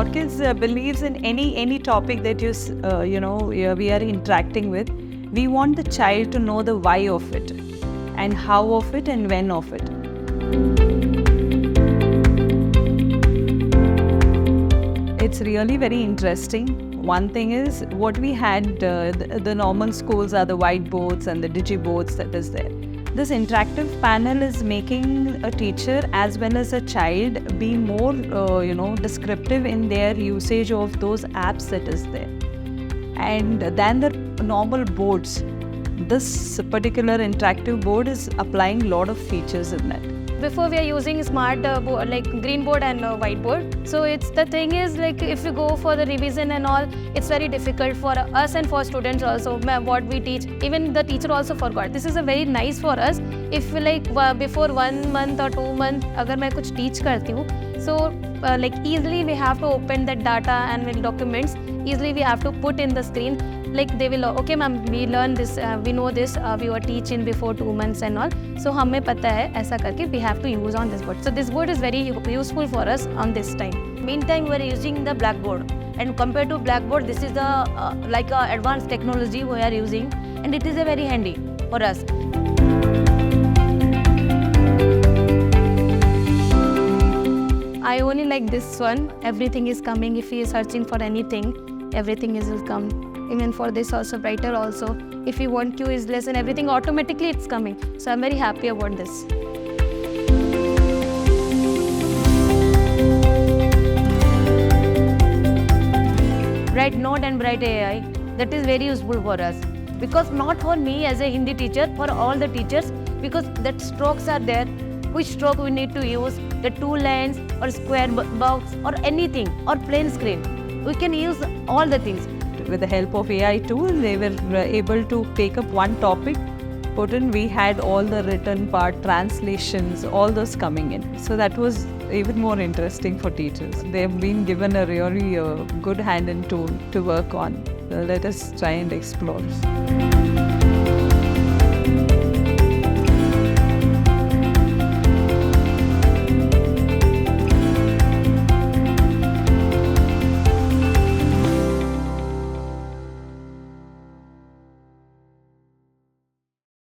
Orchids believes in any topic that we are interacting with. We want the child to know the why of it, and how of it, and when of it. It's really very interesting. One thing is, what we had, the normal schools are the whiteboards and the digiboards that is there. This interactive panel is making a teacher as well as a child be more, descriptive in their usage of those apps that is there. And than the normal boards, this particular interactive board is applying a lot of features in that. Before we are using smart board, like green board and whiteboard. So it's the thing is, like, if you go for the revision and all, it's very difficult for us and for students also. What we teach, even the teacher also forgot. This is a very nice for us. If before 1 month or 2 months, अगर मैं कुछ teach करती हूँ, so easily we have to open that data and documents. Easily we have to put in the screen. Like they will, okay ma'am, we learn this, we know this, we were teaching before 2 months and all. So हमें पता है ऐसा करके we have to use on this board. So this board is very useful for us on this time. Meantime, we are using the Blackboard, and compared to Blackboard, this is the advanced technology we are using, and it is a very handy for us. I only like this one. Everything is coming. If he is searching for anything, everything will come. Even for this also, writer also. If you want quiz lesson, everything automatically it's coming. So I'm very happy about this. Bright Note and Bright AI, that is very useful for us. Because not for me as a Hindi teacher, for all the teachers, because that strokes are there, which stroke we need to use, the 2 lines or square box or anything, or plain screen. We can use all the things. With the help of AI tool, they were able to take up one topic, put in, we had all the written part, translations, all those coming in. So that was even more interesting for teachers. They've been given a really good hand and tool to work on. Let us try and explore.